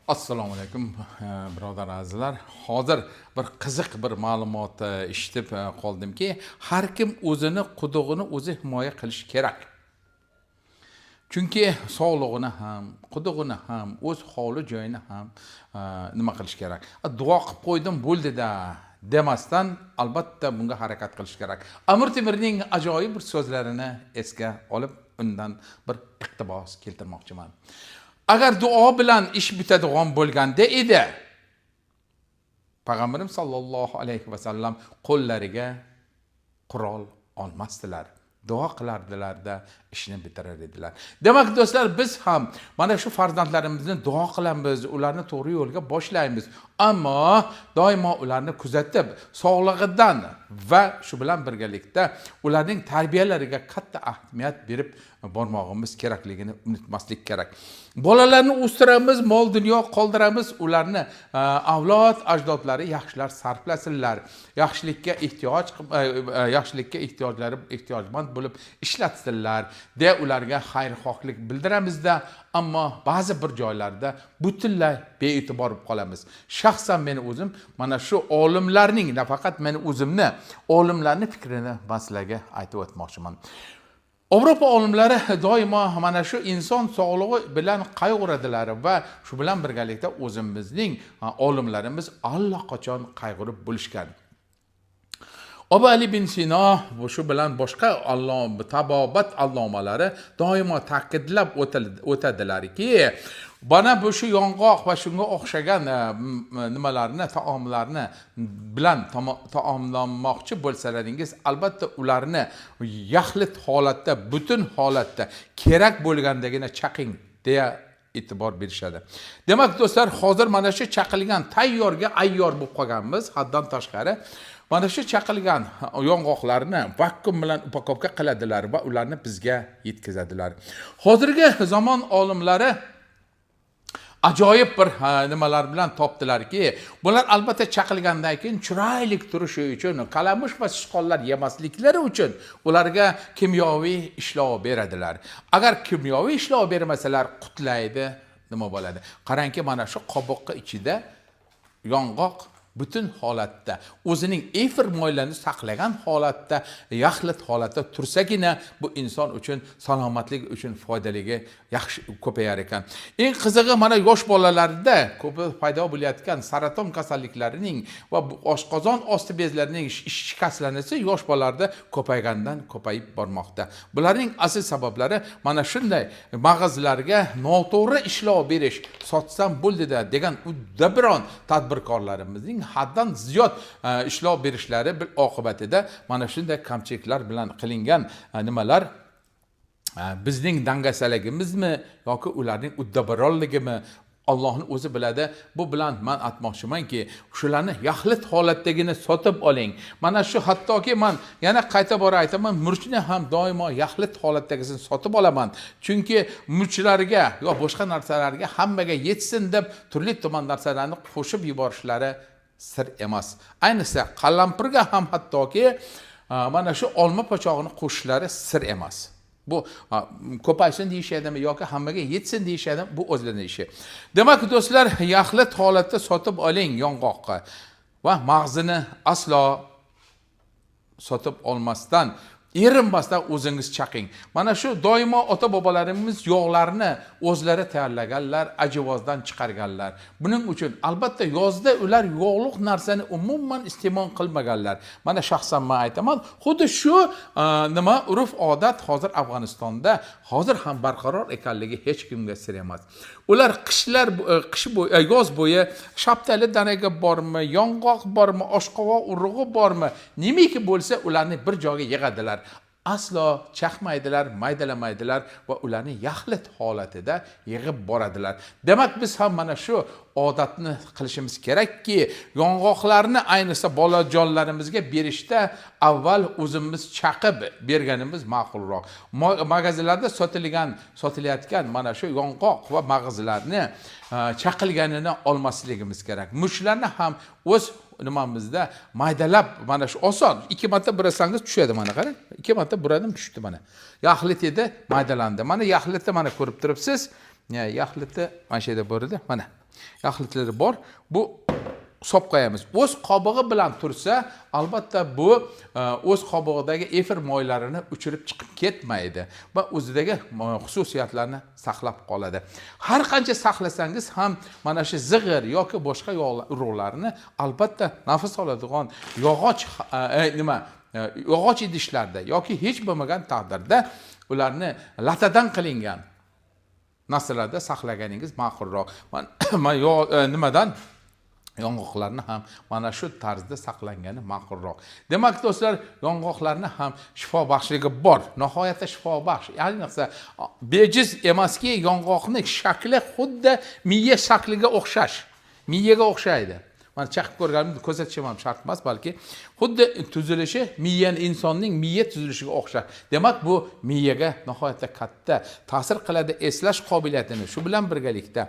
Assalomu alaykum birodar azizlar. Hozir bir qiziq bir ma'lumot eshitib qoldimki, har kim o'zini qudug'ini o'zi himoya qilish kerak. Chunki sog'lig'ini ham, qudug'ini ham, o'z hovli joyini ham nima qilish kerak? Duo qilib qo'ydim bo'ldi-da demasdan albatta bunga harakat qilish kerak. Amir Temurning ajoyib bir so'zlarini esga olib, undan bir iqtibos keltirmoqchiman. Agar duo bilan ish bitadigan bo'lganda edi, Payg'ambarimiz sollallohu alayhi va sallam qo'llariga qurol olmasdilar. Duo qilardilar-da ishni bitirar edilar. Demak do'stlar, biz ham mana shu farzandlarimizni duo qilamiz, ularni to'g'ri yo'lga boshlaymiz. Ammo doimo ularni kuzatib, sog'lig'idan va shu bilan birgalikda ularning tarbiyalariga katta ahamiyat berib bormog'imiz kerakligini unutmaslik kerak. Bolalarni o'stiramiz, mol dunyo qoldiramiz, ularni avlod ajdodlari yaxshilar sarflasinlar. Yaxshilikka ehtiyojmand bo'lib ishlatsinlar. De ularga xayrixohlik bildiramizda, ammo ba'zi bir joylarda butunlay bee'tibor bo'lib qolamiz. Shaxsan men o'zim mana shu olimlarning, nafaqat men o'zimni, olimlarning fikrini masalaga aytib o'tmoqchiman. Avropa olimlari doimo mana shu inson sog'lig'i bilan qayg'uradilar va shu bilan birgalikda o'zimizning olimlarimiz allaqachon qayg'urib bo'lishgan. Abu Ali bin Sino shu bilan boshqa tabobat allomalari doimo ta'kidlab o'tadilarki, bana bu shu yong'oq va shunga o'xshagan nimalarni, taomlarni bilan taomlanmoqchi bo'lsalaringiz, albatta ularni yaxlit holatda, butun holatda kerak bo'lgandagina chaqing deya e'tibor berishadi. Demak do'stlar, hozir mana shu chaqilgan tayyorga ayyor bo'lib qolganmiz, haddan tashqari. Mana shu chaqilgan yong'oqlarni vakuum bilan upakovka qiladilar va ularni bizga yetkazadilar. Hozirgi zamon olimlari ajoyib bir nimalar bilan topdilarki, bular albatta chaqilgandan keyin chiroyli turishi uchun, kalamush va sichqonlar yemasliklari uchun ularga kimyoviy ishlov beradilar. Agar kimyoviy ishlov bermasalar, qutlaydi, nima bo'ladi? Qarangki, mana shu qobiqqa ichida yong'oq butun holatda, o'zining efir moylarini saqlagan holatda, yaxlit holatda tursagina bu inson uchun salomatlik uchun foydaligi yaxshi ko'payar ekan. Eng qizig'i, mana yosh bolalarda ko'p paydo bo'layotgan saraton kasalliklarining va oshqozon osti bezlarining shikastlanishi yosh bolalarda ko'paygandan ko'payib bormoqda. Bularning asl sabablari mana shunday mag'azlarga noto'g'ri ishlov berish, sotsam bo'ldi-da degan uddabiron tadbirkorlarimizning haddan ziyod ishlov berishlari bil oqibatida mana shunday kamchiliklar bilan qilingan nimalar bizning dangasaligimizmi yoki ularning uddabironligimi Allohning o'zi biladi. Bu bilan men aytmoqchimanki, shularni yaxlit holatdagini sotib oling. Mana shu, hattoki men yana qayta bora aytaman, murchni ham doimo yaxlit holatdagisini sotib olaman. Chunki murchlarga yo boshqa narsalarga hammaga yetsin deb turli tuman narsalarni qo'shib yuborishlari sir emas. Ayniqsa qalampirga ham hattoki mana shu olma pochog'ini qo'shishlari sir emas. Bu ko'paysin deyishadimi yoki hammaga yetsin deyishadimi, bu o'zlarining ishi. Demak do'stlar, yaxlit holatda sotib oling yong'oqqa va mag'zini aslo sotib olmasdan, erinmasdan o'zingiz chaqing. Mana shu doimo ota-bobolarimiz yog'larni o'zlari tayyorlaganlar, ajivozdan chiqarganlar. Buning uchun albatta yozda ular yog'liq narsani umuman iste'mol qilmaganlar. Mana shaxsan men aytaman, xuddi shu nima urf-odat hozir Afg'onistonda hozir ham barqaror ekanligi hech kimga sir emas. Ular yoz bo'yi shaptali danaga bormi, yong'oq bormi, oshqovoq urug'i bormi, nimiki bo'lsa ularni bir joyga yig'adilar. Aslo chaqmaydilar, maydalamaydilar va ularni yaxlit holatida yig'ib boradilar. Demak, biz ham mana shu odatni qilishimiz kerakki, yong'oqlarni ayniqsa bolajonlarimizga berishda avval o'zimiz chaqib berganimiz ma'qulroq. Magazinlarda sotilayotgan mana shu yong'oq va mag'izlarni chaqilganini olmasligimiz kerak. Mushlarni ham o'z nimamizda maydalab, mana shu oson 2 marta burasangiz tushadi, mana qarang. 2 marta buradim, tushdi mana. Yaxlit edi, maydalandi. Mana yaxlitni mana ko'rib turibsiz. Yaxlitni mana shu yerda bor edi, mana. yaxlitlar bor. Bu hisob qo'yamiz. O'z qobig'i bilan tursa, albatta bu o'z qobig'idagi efir moylarini o'chirib chiqib ketmaydi va o'zidagi xususiyatlarni saqlab qoladi. Har qancha saqlasangiz ham mana shu zig'ir yoki boshqa urug'larni albatta nafas oladigan yog'och idishlarda yoki hech bo'lmagan taqdirda ularni latadan qilingan narsalarda saqlaganingiz ma'qulroq. Nimadan yong'oqlarni ham mana shu tarzda saqlangani ma'qulroq. Demak do'stlar, yong'oqlarni ham shifobaxshligi bor. Nihoyatda shifobaxsh. Ayniqsa bejiz emaski, yong'oqning shakli xuddi miya shakliga o'xshash. Miyaga o'xshaydi. Mana chaqib ko'rganimda ko'rsatishim ham shart emas, balki xuddi tuzilishi insonning miya tuzilishiga o'xshash. Demak, bu miyaga nihoyatda katta ta'sir qiladi, eslash qobiliyatini. Shu bilan birgalikda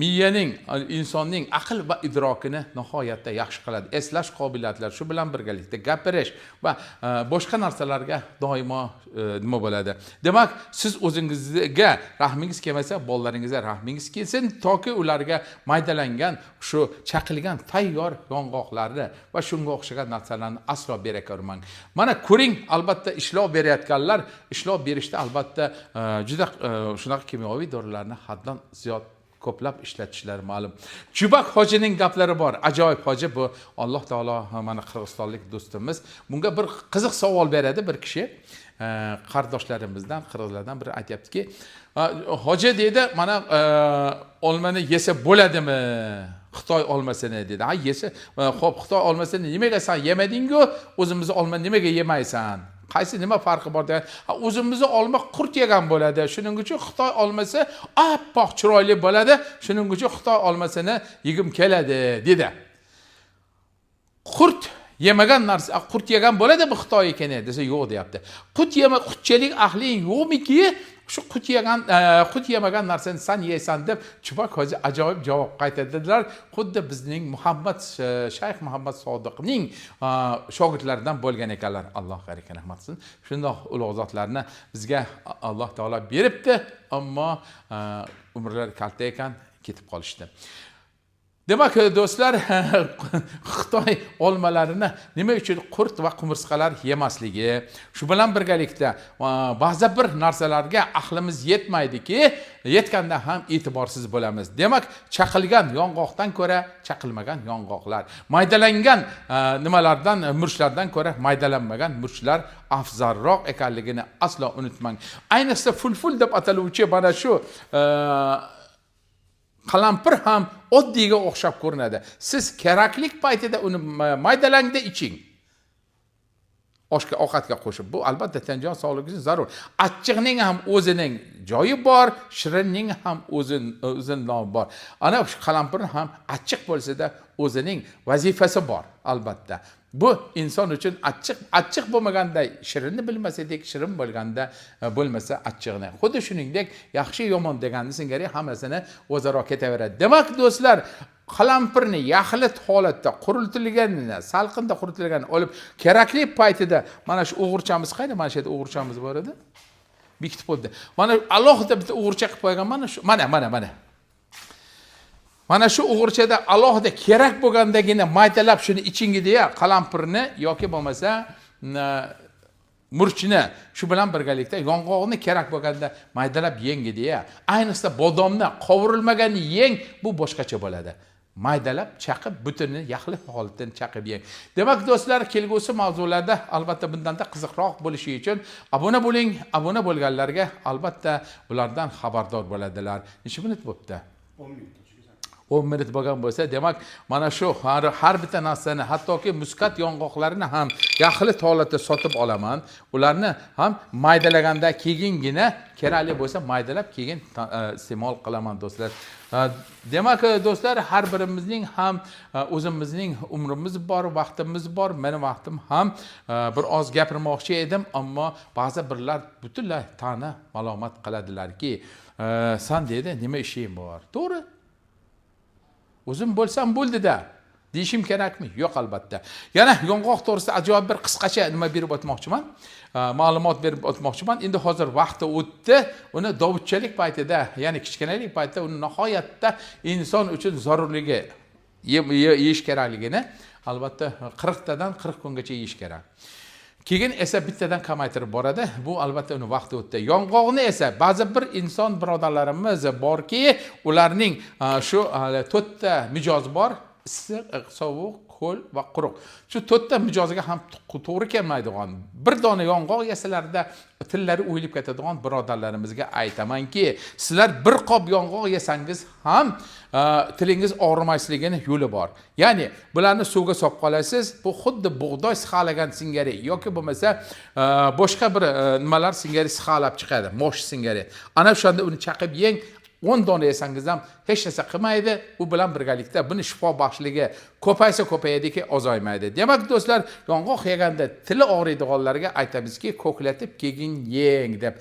miyaning, insonning aql va idrokini nihoyatda yaxshi qiladi. Eslash qobiliyatlari, shu bilan birgalikda gapirish va boshqa narsalarga doimo nima bo'ladi. Demak, siz o'zingizga rahmingiz kelmasa, bolalaringizga rahmingiz kelsin, toki ularga maydalangan, shu chaqilgan tayyor yong'oqlarni va shunga o'xshagan narsalarni aslo bera ko'rmang. Mana ko'ring, albatta ishlov berayotganlar, ishlov berishda albatta juda shunaqa kimyoviy dorilarni haddan ziyod ko'plab ishlatishlari ma'lum. Chubak hojining gaplari bor. Ajoyib hoji bu. Alloh taolo mana qirg'izistonlik do'stimiz. Bunga bir qiziq savol beradi bir kishi. Qardoshlarimizdan, qirg'izlardan biri aytayaptiki, hoji dedi, mana olmani yesa bo'ladimi? Xitoy olmasini dedi. Ha, yesa, xo'p, Xitoy olmasini nimaga sen yemading-ku? O'zimizni olma nimaga yemaysan? Qaysi nima farqi bor degan. O'zimizni olma qurt yegan bo'ladi. Shuning uchun Xitoy olmasi oppoq chiroyli bo'ladi. Shuning uchun Xitoy olmasini yegim keladi dedi. Qurt yemagan narsa, qurt yegan bo'ladi bu Xitoy ekani desa yo'q deyapti. Qurtchalik ahling yo'qmiki? Shu qurt yemagan narsani sen yeysan deb Chubak hoji ajoyib javob qaytardilar. Xuddi bizning Shayx Muhammad Sodiqning shogirdlaridan bo'lgan ekanlar. Alloh xayriga rahmat qilsin. Shundoq ulug' zotlarni bizga Alloh taolo beribdi, ammo umrlari kalta ekan, ketib qolishdi. Demak do'stlar, Xitoy olmalarini nima uchun qurt va qumursqalar yemasligi, shu bilan birgalikda ba'zi bir narsalarga aqlimiz yetmaydiki, yetganda ham e'tiborsiz bo'lamiz. Demak, chaqilgan yong'oqdan ko'ra chaqilmagan yong'oqlar, maydalangan nimalardan, murchlardan ko'ra maydalanmagan murchlar afzalroq ekanligini aslo unutmang. Ayniqsa fulful deb ataluvchi mana shu qalampir ham oddiyga o'xshab ko'rinadi. Siz keraklik paytida uni maydalangda iching. Ovqatga qo'shib. Bu albatta tan-jon sog'ligi uchun zarur. Achchiqning ham o'zining joyi bor, shirinning ham o'zining nomi bor. Ana shu qalampir ham achchiq bo'lsa-da o'zining vazifasi bor, albatta. Bu inson uchun achchiq bo'lmaganda shirinni bilmasak, shirin bo'lganda bo'lmasa achchiqni. Xuddi shuningdek, yaxshi yomon deganni singari hammasini o'zaro ketaveradi. Demak, do'stlar, qalampirni yaxlit holatda quritilganini, salqinda quritilganini olib, kerakli paytida mana shu o'g'irchamiz qayda? Mana shu yerda o'g'irchamiz bor edi. Bekitib qo'ydi. Mana alohida bitta o'g'ircha qilib qo'ygan mana shu. Mana. Mana shu o'g'irchada alohida kerak bo'lgandagina maydalab shuni ichingi deya qalampirni yoki bo'lmasa murchni shu bilan birgalikda yong'oqni kerak bo'lganda maydalab yengi deya. Ayniqsa bodomni qovurilmaganini yeng, bu boshqacha bo'ladi. Maydalab, chaqib, butunni yaxlit holatdan chaqib yeng. Demak do'stlar, kelgusi mavzularda albatta bundanda qiziqroq bo'lishi uchun obuna bo'ling. Obuna bo'lganlarga albatta ulardan xabardor bo'ladilar. Necha minut bo'libdi? 10 minut. 10 minut bo'lgan bo'lsa, demak, mana shu har bitta narsani, hattoki muskat yong'oqlarini ham yaxlit holatda sotib olaman. Ularni ham maydalaganda keyingina kerakli bo'lsa maydalab keyin iste'mol qilaman do'stlar. Demak do'stlar, har birimizning ham o'zimizning umrimiz bor, vaqtimiz bor. Meni vaqtim ham bir oz gapirmoqchi edim, ammo ba'zi birlar butunlay ta'na malomat qiladilarki, "Sen dedi, nima ishing bor?" To'g'ri. O'zim bo'lsam bo'ldi-da. deyishim kerakmi? Yo'q albatta. Yana yong'oq to'g'risida ajoyib bir qisqacha nima berib o'tmoqchiman. Ma'lumot berib o'tmoqchiman. Endi hozir vaqti o'tdi. Uni dovutchalik paytida, ya'ni kichkinalik paytida uni nihoyatda inson uchun zarurligi yeyish kerakligini albatta 40 tadan 40 kungacha yeyish kerak. Keyin esa bittadan kamaytirib boradi. Bu albatta uni vaqti o'tdi. Yong'oqni esa ba'zi bir inson birodarlarimiz borki, ularning shu 4 ta mijoz bor. Issiq, sovuq, ho'l va quruq. Shu 4 ta mijoziga ham to'g'ri kelmaydigan. Bir dona yong'oq yesalarda tillari o'yilib ketadigan birodarlarimizga aytamanki, sizlar bir qop yong'oq yesangiz ham tilingiz og'rimasligining yo'li bor. Ya'ni bularni suvga solib qolasiz. Bu xuddi bug'doy sixalagan singari yoki bo'lmasa boshqa bir nimalar singari sixalab chiqadi, mosh singari. Ana o'shanda uni chaqib yeng. 10 dona yesangiz ham hech narsa qilmaydi. U bilan birgalikda buni shifo baxshligi ko'payadiki, ozaymaydi. Demak do'stlar, yong'oq yeganda tili og'riydiganlarga aytamizki, ko'klatib keyin yeng deb.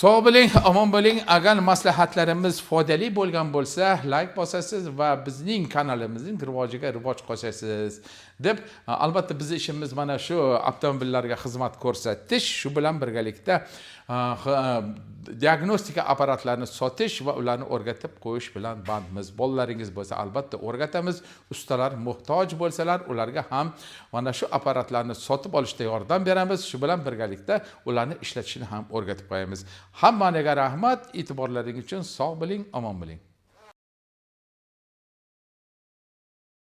Sog' bo'ling, omon bo'ling. Agar maslahatlarimiz foydali bo'lgan bo'lsa, like bosasiz va bizning kanalimizning rivojiga rivoj qo'shasiz deb, albatta bizning ishimiz mana shu avtomobillarga xizmat ko'rsatish, shu bilan birgalikda diagnostika apparatlarini sotish va ularni o'rgatib qo'yish bilan bandmiz. Bolalaringiz bo'lsa albatta o'rgatamiz. Ustalar muhtoj bo'lsalar, ularga ham mana shu apparatlarni sotib olishda yordam beramiz. Shu bilan birgalikda ularni ishlatishni ham o'rgatib qo'yamiz. Hammaga rahmat, e'tiborlaringiz uchun sog' bo'ling, omon bo'ling.